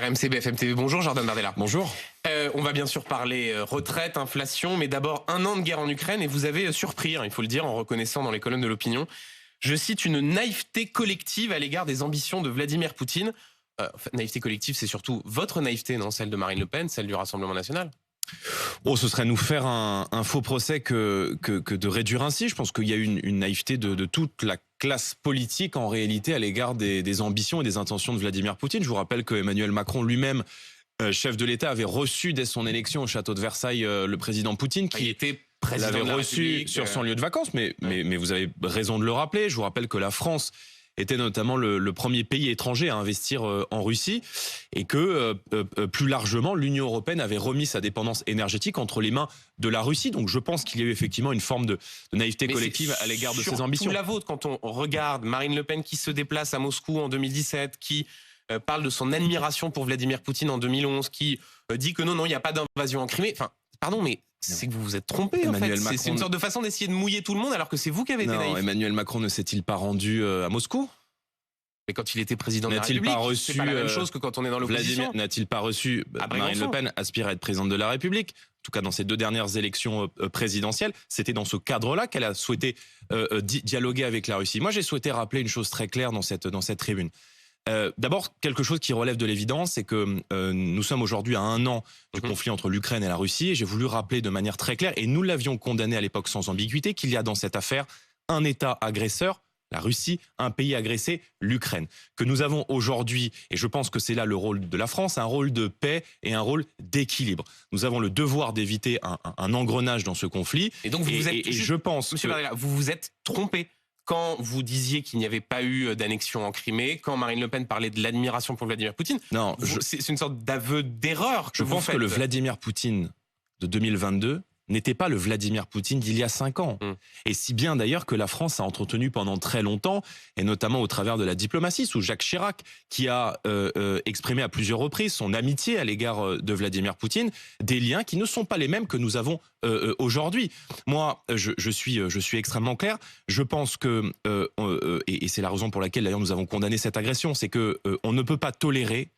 RMC BFM TV, bonjour Jordan Bardella. Bonjour. On va bien sûr parler retraite, inflation, mais d'abord 1 an de guerre en Ukraine et vous avez surpris, il faut le dire, en reconnaissant dans les colonnes de l'opinion, je cite, une naïveté collective à l'égard des ambitions de Vladimir Poutine. Naïveté collective, c'est surtout votre naïveté, non? Celle de Marine Le Pen, celle du Rassemblement National? Oh, ce serait nous faire un faux procès que de réduire ainsi. Je pense qu'il y a une naïveté de toute la classe politique en réalité à l'égard des ambitions et des intentions de Vladimir Poutine. Je vous rappelle que Emmanuel Macron lui-même, chef de l'État, avait reçu dès son élection au château de Versailles le président Poutine, qui était président l'avait reçu sur son lieu de vacances. Mais vous avez raison de le rappeler. Je vous rappelle que la France était notamment le premier pays étranger à investir en Russie et que plus largement l'Union européenne avait remis sa dépendance énergétique entre les mains de la Russie. Donc je pense qu'il y a eu effectivement une forme de naïveté collective à l'égard de ces ambitions. C'est la vôtre quand on regarde Marine Le Pen qui se déplace à Moscou en 2017, qui parle de son admiration pour Vladimir Poutine en 2011, qui dit que non, il n'y a pas d'invasion en Crimée. Enfin, pardon, mais c'est que vous vous êtes trompé, en fait. C'est une sorte de façon d'essayer de mouiller tout le monde alors que c'est vous qui avez été naïf. Emmanuel Macron ne s'est-il pas rendu à Moscou? Mais quand il était président de la République, c'est pas la même chose que quand on est dans l'opposition. N'a-t-il pas reçu Marine Le Pen aspire à être présidente de la République? En tout cas, dans ces 2 dernières élections présidentielles, c'était dans ce cadre-là qu'elle a souhaité dialoguer avec la Russie. Moi, j'ai souhaité rappeler une chose très claire dans cette tribune. D'abord, quelque chose qui relève de l'évidence, c'est que nous sommes aujourd'hui à 1 an du conflit entre l'Ukraine et la Russie, et j'ai voulu rappeler de manière très claire, et nous l'avions condamné à l'époque sans ambiguïté, qu'il y a dans cette affaire un État agresseur, la Russie, un pays agressé, l'Ukraine. Que nous avons aujourd'hui, et je pense que c'est là le rôle de la France, un rôle de paix et un rôle d'équilibre. Nous avons le devoir d'éviter un engrenage dans ce conflit. Et donc je pense, Monsieur Bardella, vous vous êtes trompé quand vous disiez qu'il n'y avait pas eu d'annexion en Crimée, quand Marine Le Pen parlait de l'admiration pour Vladimir Poutine. Non, c'est une sorte d'aveu d'erreur que vous faites. Je pense que le Vladimir Poutine de 2022 n'était pas le Vladimir Poutine d'il y a 5 ans. Et si bien d'ailleurs que la France a entretenu pendant très longtemps, et notamment au travers de la diplomatie, sous Jacques Chirac, qui a exprimé à plusieurs reprises son amitié à l'égard de Vladimir Poutine, des liens qui ne sont pas les mêmes que nous avons aujourd'hui. Moi, je suis extrêmement clair. Je pense que, et c'est la raison pour laquelle d'ailleurs nous avons condamné cette agression, c'est que on ne peut pas tolérer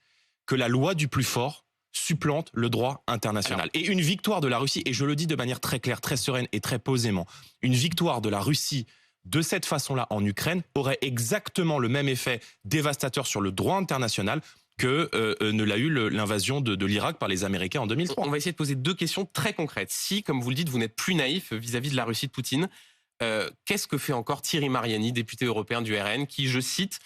que la loi du plus fort supplante le droit international. Et une victoire de la Russie, et je le dis de manière très claire, très sereine et très posément, une victoire de la Russie de cette façon-là en Ukraine aurait exactement le même effet dévastateur sur le droit international que ne l'a eu l'invasion de l'Irak par les Américains en 2003. On va essayer de poser 2 questions très concrètes. Si, comme vous le dites, vous n'êtes plus naïf vis-à-vis de la Russie de Poutine, qu'est-ce que fait encore Thierry Mariani, député européen du RN, qui, je cite,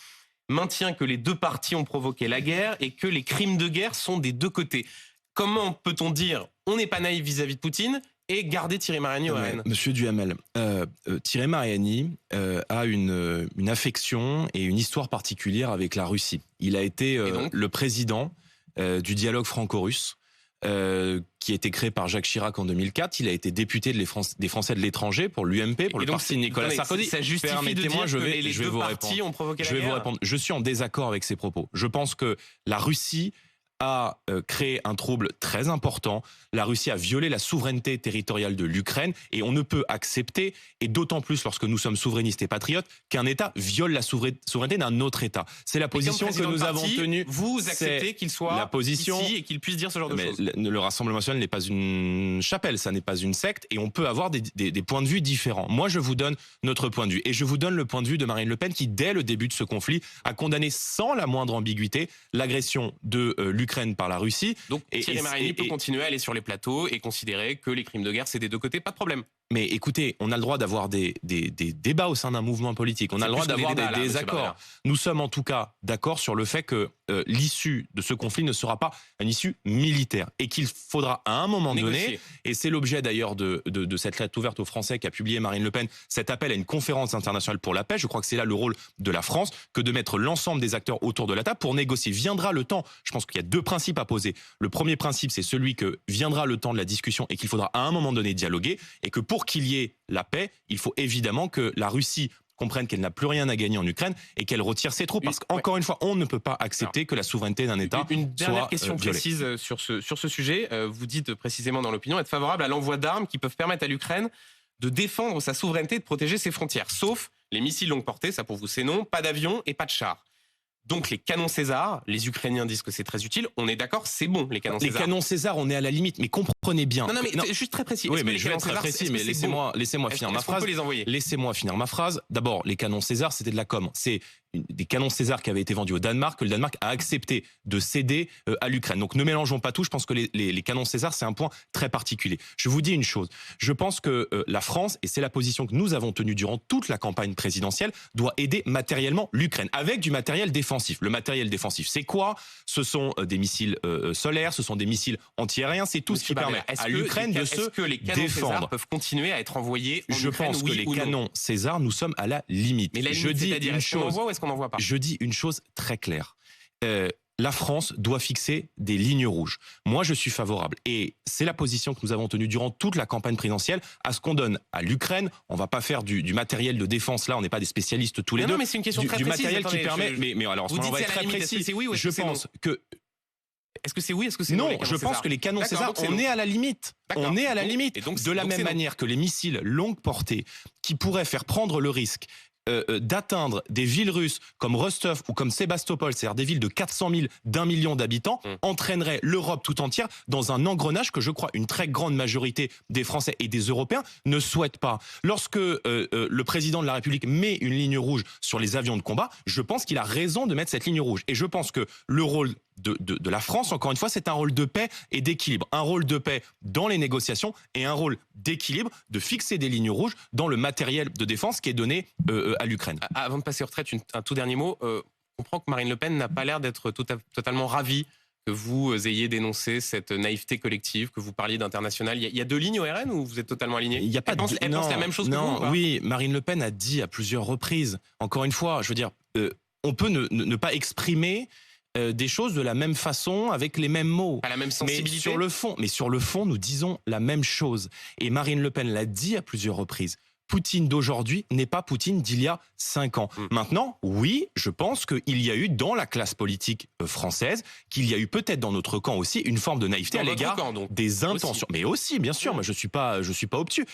maintient que les 2 parties ont provoqué la guerre et que les crimes de guerre sont des 2 côtés. Comment peut-on dire on n'est pas naïf vis-à-vis de Poutine et garder Thierry Mariani au RN? Monsieur Duhamel, Thierry Mariani a une affection et une histoire particulière avec la Russie. Il a été le président du dialogue franco-russe, qui a été créé par Jacques Chirac en 2004. Il a été député des Français de l'étranger pour l'UMP, pour le parti de Nicolas Sarkozy. Ça justifie de dire que les 2 parties ont provoqué la guerre. Je vais vous répondre. Je suis en désaccord avec ces propos. Je pense que la Russie a créé un trouble très important. La Russie a violé la souveraineté territoriale de l'Ukraine et on ne peut accepter, et d'autant plus lorsque nous sommes souverainistes et patriotes, qu'un État viole la souveraineté d'un autre État. C'est la position que nous avons tenue. Vous acceptez qu'il soit ici et qu'il puisse dire ce genre de choses. Le Rassemblement national n'est pas une chapelle, ça n'est pas une secte, et on peut avoir des points de vue différents. Moi, je vous donne notre point de vue, et je vous donne le point de vue de Marine Le Pen qui, dès le début de ce conflit, a condamné sans la moindre ambiguïté l'agression de l'Ukraine par la Russie. Donc Thierry Mariani peut continuer à aller sur les plateaux et considérer que les crimes de guerre, c'est des 2 côtés, pas de problème. Mais écoutez, on a le droit d'avoir des débats au sein d'un mouvement politique. On a le droit d'avoir des désaccords. Nous sommes en tout cas d'accord sur le fait que l'issue de ce conflit ne sera pas une issue militaire et qu'il faudra à un moment donné, et c'est l'objet d'ailleurs de cette lettre ouverte aux Français qu'a publié Marine Le Pen, cet appel à une conférence internationale pour la paix. Je crois que c'est là le rôle de la France, que de mettre l'ensemble des acteurs autour de la table pour négocier. Viendra le temps. Je pense qu'il y a 2 principes à poser. Le premier principe, c'est celui que viendra le temps de la discussion et qu'il faudra à un moment donné dialoguer, et que pour qu'il y ait la paix, il faut évidemment que la Russie comprenne qu'elle n'a plus rien à gagner en Ukraine et qu'elle retire ses troupes. Parce qu'encore une fois, on ne peut pas accepter que la souveraineté d'un État soit Une dernière question précise sur ce sujet. Vous dites précisément dans l'opinion être favorable à l'envoi d'armes qui peuvent permettre à l'Ukraine de défendre sa souveraineté et de protéger ses frontières, sauf les missiles longue portée, ça pour vous c'est non, pas d'avions et pas de chars. Donc les canons César, les Ukrainiens disent que c'est très utile. On est d'accord, c'est bon, les canons César. Les canons César, on est à la limite, mais comprenez bien. Non, mais juste très précis. Oui, mais je vais être très précis, mais laissez-moi finir ma phrase. On peut les envoyer. Laissez-moi finir ma phrase. D'abord, les canons César, c'était de la com. C'est des canons César qui avaient été vendus au Danemark, que le Danemark a accepté de céder à l'Ukraine. Donc ne mélangeons pas tout. Je pense que les canons César, c'est un point très particulier. Je vous dis une chose. Je pense que la France, et c'est la position que nous avons tenue durant toute la campagne présidentielle, doit aider matériellement l'Ukraine, avec du matériel défensif. Le matériel défensif, c'est quoi? Ce sont des missiles solaires, ce sont des missiles anti-aériens, c'est tout ce qui permet à l'Ukraine de se défendre. Est-ce que les canons César peuvent continuer à être envoyés en Je Ukraine, pense que les canons César, nous sommes à la limite. Mais la limite, je dis une chose. Est-ce qu'on envoie ou est-ce qu'on n'envoie pas? Je dis une chose très claire. La France doit fixer des lignes rouges. Moi, je suis favorable. Et c'est la position que nous avons tenue durant toute la campagne présidentielle, à ce qu'on donne à l'Ukraine. On ne va pas faire du matériel de défense, là, on n'est pas des spécialistes tous les deux. Non, mais c'est une question très précise. Du matériel qui permet... Mais alors, on va être très précis. Je pense que... Est-ce que c'est oui, est-ce que c'est non? Non, je pense que les canons César, on est à la limite. On est à la limite. De la même manière que les missiles longue portée, qui pourraient faire prendre le risque d'atteindre des villes russes comme Rostov ou comme Sébastopol, c'est-à-dire des villes de 400 000, d'1 million d'habitants, entraînerait l'Europe tout entière dans un engrenage que je crois une très grande majorité des Français et des Européens ne souhaitent pas. Lorsque le président de la République met une ligne rouge sur les avions de combat, je pense qu'il a raison de mettre cette ligne rouge. Et je pense que le rôle de la France, encore une fois, c'est un rôle de paix et d'équilibre. Un rôle de paix dans les négociations et un rôle d'équilibre, de fixer des lignes rouges dans le matériel de défense qui est donné à l'Ukraine. Avant de passer aux retraites, un tout dernier mot. On comprend que Marine Le Pen n'a pas l'air d'être totalement ravie que vous ayez dénoncé cette naïveté collective, que vous parliez d'international. Il y a deux lignes au RN ou vous êtes totalement aligné? Il y a pas Elle pense la même chose que vous? Oui, Marine Le Pen a dit à plusieurs reprises, encore une fois, je veux dire, on peut ne pas exprimer des choses de la même façon, avec les mêmes mots. À la même sensibilité. Mais sur le fond, nous disons la même chose. Et Marine Le Pen l'a dit à plusieurs reprises. Poutine d'aujourd'hui n'est pas Poutine d'il y a 5 ans. Maintenant, oui, je pense qu'il y a eu dans la classe politique française, qu'il y a eu peut-être dans notre camp aussi une forme de naïveté à l'égard des intentions. Aussi. Mais aussi, bien sûr, moi je suis pas obtus,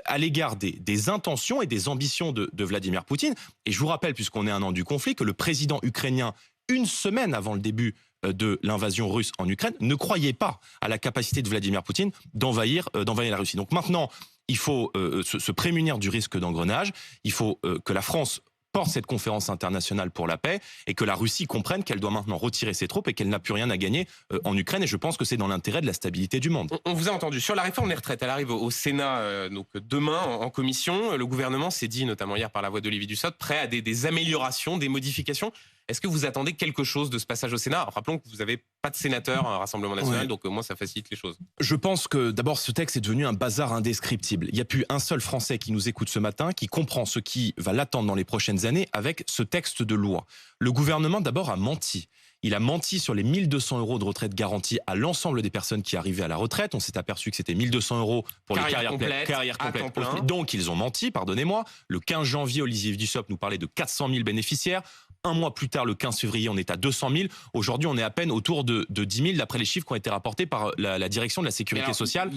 à l'égard des intentions et des ambitions de Vladimir Poutine. Et je vous rappelle, puisqu'on est un an du conflit, que le président ukrainien, une semaine avant le début de l'invasion russe en Ukraine, ne croyait pas à la capacité de Vladimir Poutine d'envahir la Russie. Donc maintenant, il faut se prémunir du risque d'engrenage. Il faut que la France porte cette conférence internationale pour la paix et que la Russie comprenne qu'elle doit maintenant retirer ses troupes et qu'elle n'a plus rien à gagner en Ukraine. Et je pense que c'est dans l'intérêt de la stabilité du monde. On vous a entendu. Sur la réforme des retraites, elle arrive au Sénat donc demain en commission. Le gouvernement s'est dit, notamment hier par la voix d'Olivier Dussopt, prêt à des améliorations, des modifications. Est-ce que vous attendez quelque chose de ce passage au Sénat? Rappelons que vous n'avez pas de sénateur à Rassemblement National, donc au moins ça facilite les choses. Je pense que d'abord ce texte est devenu un bazar indescriptible. Il n'y a plus un seul Français qui nous écoute ce matin qui comprend ce qui va l'attendre dans les prochaines années avec ce texte de loi. Le gouvernement d'abord a menti. Il a menti sur les 1 200 € de retraite garantie à l'ensemble des personnes qui arrivaient à la retraite. On s'est aperçu que c'était 1 200 € pour les carrières complètes. Donc ils ont menti, pardonnez-moi. Le 15 janvier, Olivier Dussopt nous parlait de 400 000 bénéficiaires. Un mois plus tard, le 15 février, on est à 200 000. Aujourd'hui, on est à peine autour de 10 000, d'après les chiffres qui ont été rapportés par la direction de la Sécurité sociale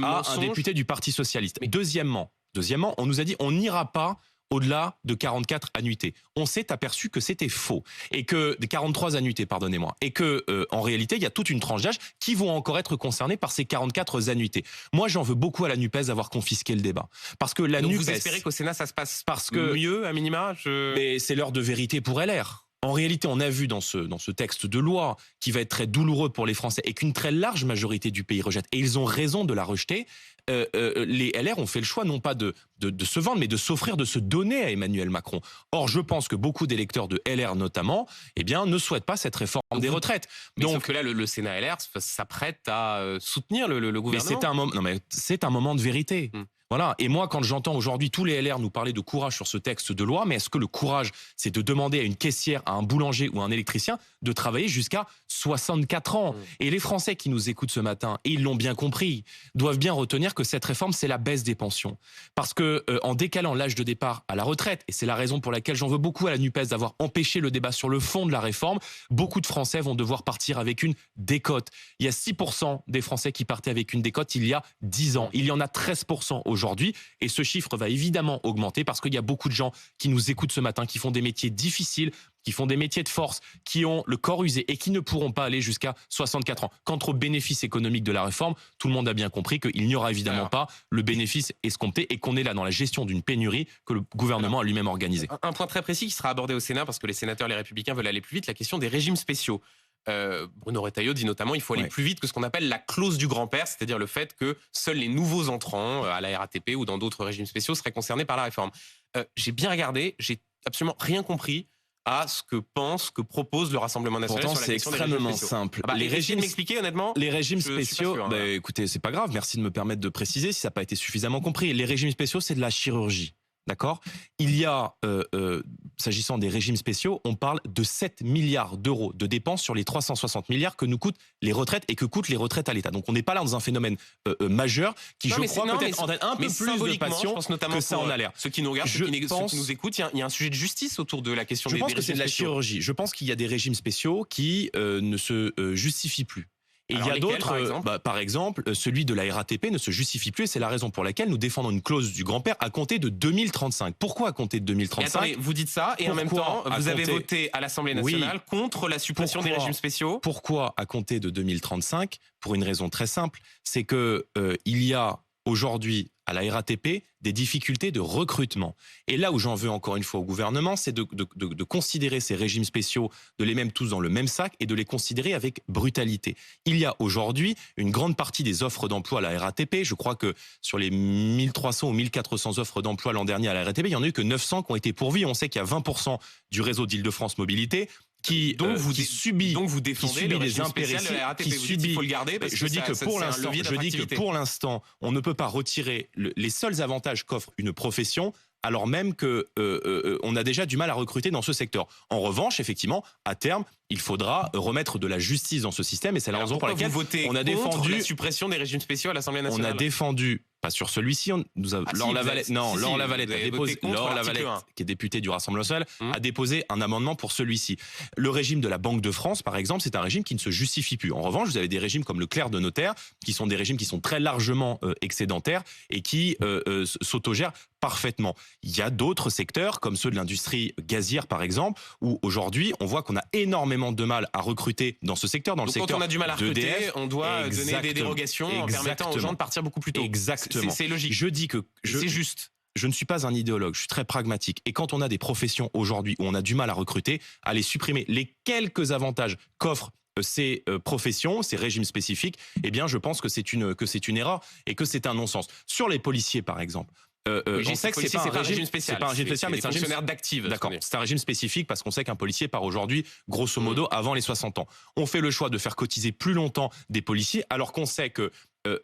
à un député du Parti socialiste. Deuxièmement, on nous a dit on n'ira pas au-delà de 44 annuités. On s'est aperçu que c'était faux. Et que, des 43 annuités, pardonnez-moi. Et que, en réalité, il y a toute une tranche d'âge qui vont encore être concernés par ces 44 annuités. Moi, j'en veux beaucoup à la NUPES d'avoir confisqué le débat. Parce que la NUPES... vous espérez qu'au Sénat, ça se passe mieux, à minima? Mais c'est l'heure de vérité pour LR. En réalité, on a vu dans ce texte de loi qui va être très douloureux pour les Français et qu'une très large majorité du pays rejette. Et ils ont raison de la rejeter. Les LR ont fait le choix non pas de se vendre, mais de s'offrir, de se donner à Emmanuel Macron. Or, je pense que beaucoup d'électeurs de LR notamment, ne souhaitent pas cette réforme des retraites. Donc, sauf que là, le Sénat LR s'apprête à soutenir le gouvernement. Mais c'est un moment de vérité. Voilà. Et moi, quand j'entends aujourd'hui tous les LR nous parler de courage sur ce texte de loi, mais est-ce que le courage, c'est de demander à une caissière, à un boulanger ou à un électricien de travailler jusqu'à 64 ans? Et les Français qui nous écoutent ce matin, et ils l'ont bien compris, doivent bien retenir que cette réforme, c'est la baisse des pensions. Parce que en décalant l'âge de départ à la retraite, et c'est la raison pour laquelle j'en veux beaucoup à la NUPES d'avoir empêché le débat sur le fond de la réforme, beaucoup de Français vont devoir partir avec une décote. Il y a 6% des Français qui partaient avec une décote il y a 10 ans. Il y en a 13% aujourd'hui aujourd'hui. Et ce chiffre va évidemment augmenter parce qu'il y a beaucoup de gens qui nous écoutent ce matin, qui font des métiers difficiles, qui font des métiers de force, qui ont le corps usé et qui ne pourront pas aller jusqu'à 64 ans. Quant au bénéfice économique de la réforme, tout le monde a bien compris qu'il n'y aura évidemment pas le bénéfice escompté et qu'on est là dans la gestion d'une pénurie que le gouvernement a lui-même organisée. Un point très précis qui sera abordé au Sénat parce que les sénateurs, les Républicains veulent aller plus vite, la question des régimes spéciaux. Bruno Retailleau dit notamment qu'il faut aller plus vite que ce qu'on appelle la clause du grand-père, c'est-à-dire le fait que seuls les nouveaux entrants à la RATP ou dans d'autres régimes spéciaux seraient concernés par la réforme. J'ai bien regardé, j'ai absolument rien compris à ce que propose le Rassemblement national. Pourtant, sur la question c'est extrêmement simple. Les régimes m'expliquer honnêtement. Les régimes spéciaux, écoutez, c'est pas grave, merci de me permettre de préciser si ça n'a pas été suffisamment compris. Les régimes spéciaux, c'est de la chirurgie. D'accord ? Il y a, s'agissant des régimes spéciaux, on parle de 7 milliards d'euros de dépenses sur les 360 milliards que nous coûtent les retraites et que coûtent les retraites à l'État. Donc on n'est pas là dans un phénomène majeur qui, je crois, peut-être entraîne un peu plus de passion que ça en a l'air. Ceux qui nous regardent, ceux qui nous écoutent, il y a un sujet de justice autour de la question des régimes spéciaux. Je pense que c'est de la chirurgie. Je pense qu'il y a des régimes spéciaux qui ne se justifient plus. Et il y a d'autres, par exemple, celui de la RATP ne se justifie plus et c'est la raison pour laquelle nous défendons une clause du grand-père à compter de 2035. Pourquoi à compter de 2035 ? Attendez, vous dites ça et en même temps, vous avez voté à l'Assemblée nationale contre la suppression des régimes spéciaux. Pourquoi à compter de 2035 ? Pour une raison très simple, c'est que il y a aujourd'hui à la RATP des difficultés de recrutement. Et là où j'en veux encore une fois au gouvernement, c'est de considérer ces régimes spéciaux, de les mettre tous dans le même sac et de les considérer avec brutalité. Il y a aujourd'hui une grande partie des offres d'emploi à la RATP. Je crois que sur les 1300 ou 1400 offres d'emploi l'an dernier à la RATP, il n'y en a eu que 900 qui ont été pourvues. On sait qu'il y a 20% du réseau d'Île-de-France Mobilité qui subit les impérities, il faut le garder parce je dis que pour l'instant, on ne peut pas retirer les seuls avantages qu'offre une profession alors même que on a déjà du mal à recruter dans ce secteur. En revanche, effectivement, à terme, il faudra remettre de la justice dans ce système et c'est la raison pour laquelle on a défendu la suppression des régimes spéciaux à l'Assemblée nationale. On a défendu, pas sur celui-ci, Laure Lavalette, qui est députée du Rassemblement national, a déposé un amendement pour celui-ci. Le régime de la Banque de France, par exemple, c'est un régime qui ne se justifie plus. En revanche, vous avez des régimes comme le clerc de notaire, qui sont des régimes qui sont très largement excédentaires et qui s'autogèrent parfaitement. Il y a d'autres secteurs, comme ceux de l'industrie gazière, par exemple, où aujourd'hui, on voit qu'on a énormément de mal à recruter dans ce secteur, dans le secteur. Quand on a du mal à recruter, on doit donner des dérogations en permettant aux gens de partir beaucoup plus tôt. Exactement. C'est logique. Je dis que c'est juste. Je ne suis pas un idéologue, je suis très pragmatique. Et quand on a des professions aujourd'hui où on a du mal à recruter, à les supprimer les quelques avantages qu'offrent ces professions, ces régimes spécifiques, eh bien, je pense que c'est une erreur et que c'est un non-sens. Sur les policiers, par exemple. On sait que c'est pas un régime spécial. C'est pas un régime spécial, mais c'est un fonctionnaire d'active. D'accord. C'est un régime spécifique parce qu'on sait qu'un policier part aujourd'hui, grosso modo, avant les 60 ans. On fait le choix de faire cotiser plus longtemps des policiers, alors qu'on sait que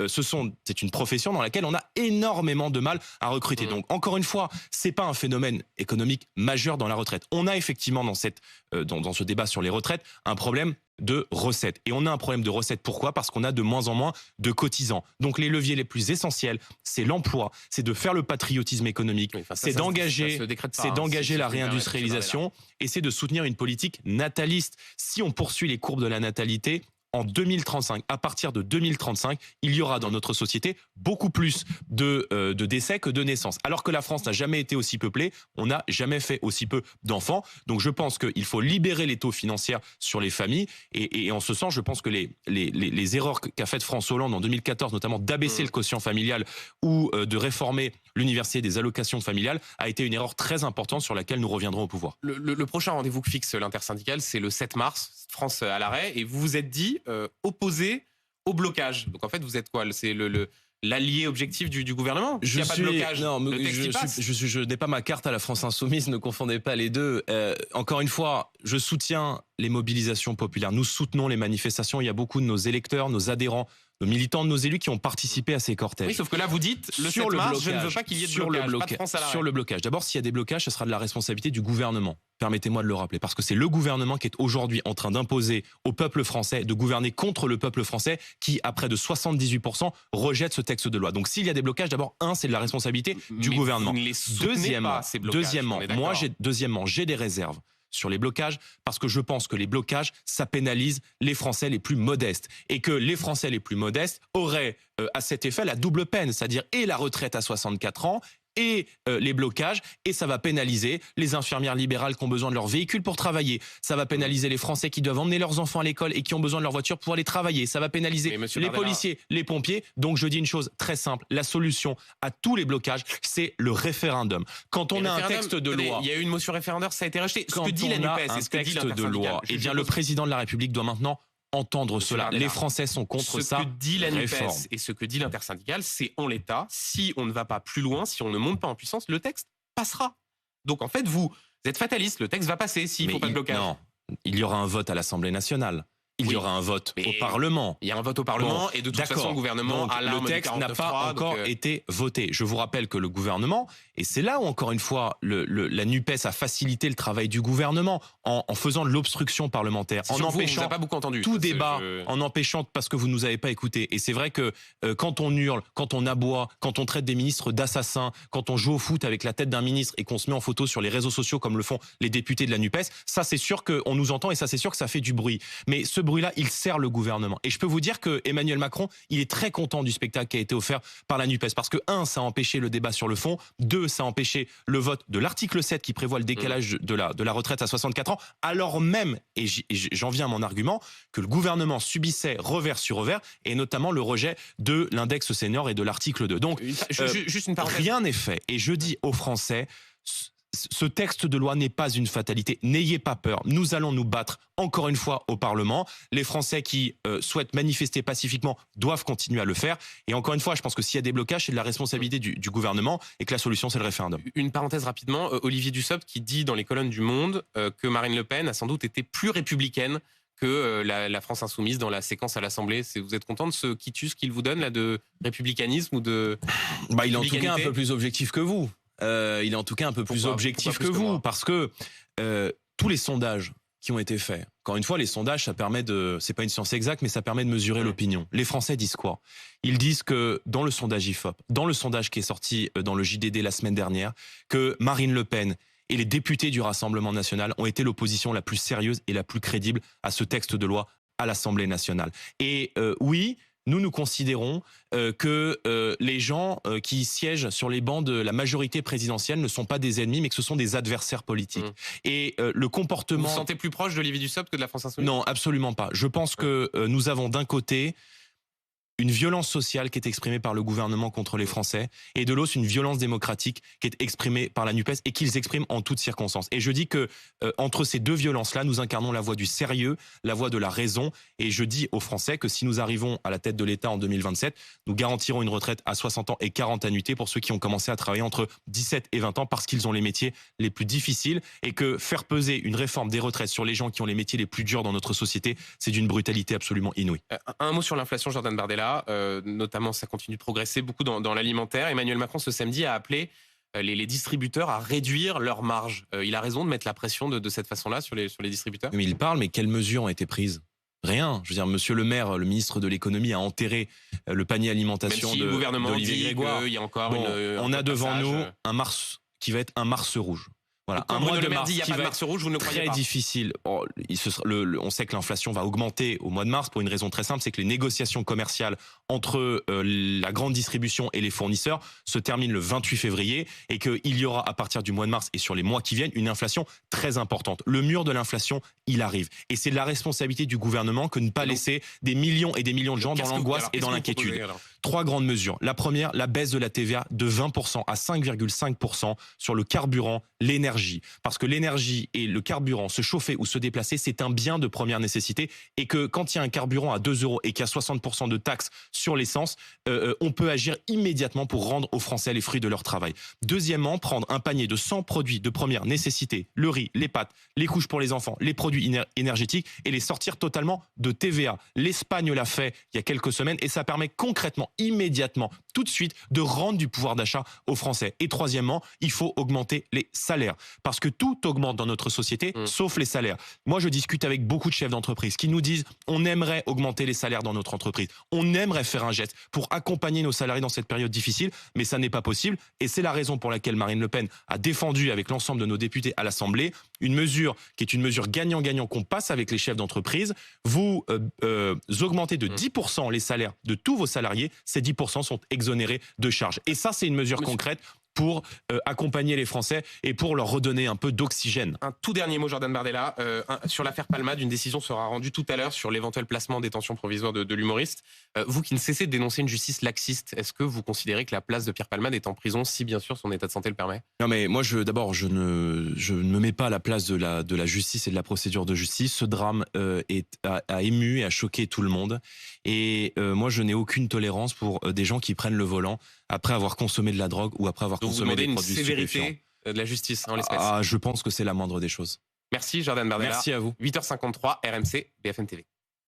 c'est une profession dans laquelle on a énormément de mal à recruter. Donc, encore une fois, c'est pas un phénomène économique majeur dans la retraite. On a effectivement dans ce débat sur les retraites un problème de recettes. Et on a un problème de recettes. Pourquoi ? Parce qu'on a de moins en moins de cotisants. Donc les leviers les plus essentiels, c'est l'emploi, c'est de faire le patriotisme économique, c'est d'engager la réindustrialisation et c'est de soutenir une politique nataliste. Si on poursuit les courbes de la natalité, en 2035, à partir de 2035, il y aura dans notre société beaucoup plus de décès que de naissances. Alors que la France n'a jamais été aussi peuplée, on n'a jamais fait aussi peu d'enfants. Donc je pense qu'il faut libérer les taux financiers sur les familles. Et en ce sens, je pense que les erreurs qu'a faites François Hollande en 2014, notamment d'abaisser le quotient familial ou de réformer l'université des allocations familiales, a été une erreur très importante sur laquelle nous reviendrons au pouvoir. Le prochain rendez-vous que fixe l'intersyndicale, c'est le 7 mars, France à l'arrêt, et vous vous êtes dit opposé au blocage. Donc en fait, vous êtes quoi ? C'est l'allié objectif du gouvernement ? Il n'y a pas de blocage. Non, je n'ai pas ma carte à la France Insoumise, ne confondez pas les deux. Encore une fois, je soutiens les mobilisations populaires. Nous soutenons les manifestations. Il y a beaucoup de nos électeurs, nos adhérents, nos militants, nos élus qui ont participé à ces cortèges. Oui, sauf que là, vous dites, le 7 mars, je ne veux pas qu'il y ait de blocage. Sur le blocage. D'abord, s'il y a des blocages, ce sera de la responsabilité du gouvernement. Permettez-moi de le rappeler, parce que c'est le gouvernement qui est aujourd'hui en train d'imposer au peuple français de gouverner contre le peuple français qui, à près de 78%, rejette ce texte de loi. Donc s'il y a des blocages, d'abord, c'est de la responsabilité du gouvernement. Vous ne les soutenez pas, ces blocages, Deuxièmement, j'ai des réserves sur les blocages, parce que je pense que les blocages, ça pénalise les Français les plus modestes. Et que les Français les plus modestes auraient à cet effet la double peine, c'est-à-dire et la retraite à 64 ans, et les blocages, et ça va pénaliser les infirmières libérales qui ont besoin de leur véhicule pour travailler. Ça va pénaliser les Français qui doivent emmener leurs enfants à l'école et qui ont besoin de leur voiture pour aller travailler. Ça va pénaliser les policiers, les pompiers. Donc je dis une chose très simple, la solution à tous les blocages, c'est le référendum. Quand on a un texte de loi... Il y a eu une motion référendaire, ça a été rejeté. Ce que dit la NUPES, c'est ce que dit l'intersyndicale de loi, eh bien le président de la République doit maintenant entendre cela. Les Français sont contre ça. Ce que dit la NUPES et ce que dit l'intersyndicale, c'est en l'état, si on ne va pas plus loin, si on ne monte pas en puissance, le texte passera. Donc en fait, vous êtes fataliste, le texte va passer s'il ne faut pas de blocage. Non, il y aura un vote à l'Assemblée nationale. Il y aura un vote au Parlement. Il y a un vote au Parlement et de toute façon, le gouvernement a le texte n'a pas encore été voté. Je vous rappelle que le gouvernement, et c'est là où encore une fois la NUPES a facilité le travail du gouvernement en faisant de l'obstruction parlementaire, en empêchant pas beaucoup entendu, tout débat, en empêchant parce que vous nous avez pas écouté. Et c'est vrai que quand on hurle, quand on aboie, quand on traite des ministres d'assassins, quand on joue au foot avec la tête d'un ministre et qu'on se met en photo sur les réseaux sociaux comme le font les députés de la NUPES, ça c'est sûr qu'on nous entend et ça c'est sûr que ça fait du bruit. Mais ce bruit-là, il sert le gouvernement. Et je peux vous dire que Emmanuel Macron, il est très content du spectacle qui a été offert par la NUPES. Parce que, 1, ça a empêché le débat sur le fond. 2, ça a empêché le vote de l'article 7 qui prévoit le décalage de la retraite à 64 ans. Alors même, et j'en viens à mon argument, que le gouvernement subissait revers sur revers, et notamment le rejet de l'index senior et de l'article 2. Donc, juste une parenthèse. Rien n'est fait. Et je dis aux Français... Ce texte de loi n'est pas une fatalité. N'ayez pas peur. Nous allons nous battre encore une fois au Parlement. Les Français qui souhaitent manifester pacifiquement doivent continuer à le faire. Et encore une fois, je pense que s'il y a des blocages, c'est de la responsabilité du gouvernement et que la solution, c'est le référendum. Une parenthèse rapidement. Olivier Dussopt qui dit dans les colonnes du Monde que Marine Le Pen a sans doute été plus républicaine que la France insoumise dans la séquence à l'Assemblée. Vous êtes content de ce quitus qu'il vous donne là de républicanisme ou de... Il est en tout cas un peu plus objectif que vous. Il est en tout cas un peu plus objectif que vous, parce que tous les sondages qui ont été faits, encore une fois, les sondages, ça permet c'est pas une science exacte, mais ça permet de mesurer l'opinion. Les Français disent quoi? Ils disent que dans le sondage IFOP, dans le sondage qui est sorti dans le JDD la semaine dernière, que Marine Le Pen et les députés du Rassemblement national ont été l'opposition la plus sérieuse et la plus crédible à ce texte de loi à l'Assemblée nationale. Et oui, nous considérons que les gens qui siègent sur les bancs de la majorité présidentielle ne sont pas des ennemis, mais que ce sont des adversaires politiques. Et le comportement... Vous vous sentez plus proche d'Olivier Dussopt que de la France Insoumise? Non, absolument pas. Je pense que nous avons d'un côté une violence sociale qui est exprimée par le gouvernement contre les Français, et de l'autre, une violence démocratique qui est exprimée par la NUPES et qu'ils expriment en toutes circonstances. Et je dis que entre ces deux violences-là, nous incarnons la voie du sérieux, la voie de la raison, et je dis aux Français que si nous arrivons à la tête de l'État en 2027, nous garantirons une retraite à 60 ans et 40 annuités pour ceux qui ont commencé à travailler entre 17 et 20 ans parce qu'ils ont les métiers les plus difficiles, et que faire peser une réforme des retraites sur les gens qui ont les métiers les plus durs dans notre société, c'est d'une brutalité absolument inouïe. Un mot sur l'inflation, Jordan Bardella. Notamment, ça continue de progresser beaucoup dans l'alimentaire. Emmanuel Macron, ce samedi, a appelé les distributeurs à réduire leurs marges. Il a raison de mettre la pression de cette façon-là sur les distributeurs? Mais il parle, mais quelles mesures ont été prises? Rien. Je veux dire, monsieur le maire, le ministre de l'économie, a enterré le panier alimentation d'Olivier Grégoire. Il y a encore on a devant nous un mars qui va être un mars rouge. Voilà, un mois de mars qui va être rouge, vous ne croyez très pas difficile. On sait que l'inflation va augmenter au mois de mars pour une raison très simple, c'est que les négociations commerciales entre la grande distribution et les fournisseurs se terminent le 28 février et qu'il y aura à partir du mois de mars et sur les mois qui viennent une inflation très importante. Le mur de l'inflation, il arrive. Et c'est de la responsabilité du gouvernement que de ne pas laisser des millions et des millions de gens dans l'angoisse et dans l'inquiétude. 3 grandes mesures. La première, la baisse de la TVA de 20% à 5,5% sur le carburant, l'énergie. Parce que l'énergie et le carburant, se chauffer ou se déplacer, c'est un bien de première nécessité. Et que quand il y a un carburant à 2 € et qu'il y a 60% de taxes sur l'essence, on peut agir immédiatement pour rendre aux Français les fruits de leur travail. Deuxièmement, prendre un panier de 100 produits de première nécessité, le riz, les pâtes, les couches pour les enfants, les produits énergétiques, et les sortir totalement de TVA. L'Espagne l'a fait il y a quelques semaines et ça permet concrètement immédiatement, tout de suite, de rendre du pouvoir d'achat aux Français. Et troisièmement, il faut augmenter les salaires. Parce que tout augmente dans notre société, sauf les salaires. Moi, je discute avec beaucoup de chefs d'entreprise qui nous disent on aimerait augmenter les salaires dans notre entreprise. On aimerait faire un geste pour accompagner nos salariés dans cette période difficile, mais ça n'est pas possible. Et c'est la raison pour laquelle Marine Le Pen a défendu avec l'ensemble de nos députés à l'Assemblée une mesure qui est une mesure gagnant-gagnant qu'on passe avec les chefs d'entreprise. Vous augmentez de 10% les salaires de tous vos salariés. Ces 10% sont exonérés de charges. Et ça, c'est une mesure concrète pour accompagner les Français et pour leur redonner un peu d'oxygène. Un tout dernier mot, Jordan Bardella, sur l'affaire Palmade, une décision sera rendue tout à l'heure sur l'éventuel placement en détention provisoire de l'humoriste. Vous qui ne cessez de dénoncer une justice laxiste, est-ce que vous considérez que la place de Pierre Palmade est en prison si bien sûr son état de santé le permet? Non mais moi d'abord je ne me mets pas à la place de la justice et de la procédure de justice. Ce drame a ému et a choqué tout le monde et moi je n'ai aucune tolérance pour des gens qui prennent le volant après avoir consommé de la drogue ou après avoir consommé des produits stupéfiants. Une sévérité de la justice en l'espèce. Je pense que c'est la moindre des choses. Merci Jordan Bardella. Merci à vous. 8h53, RMC, BFM TV.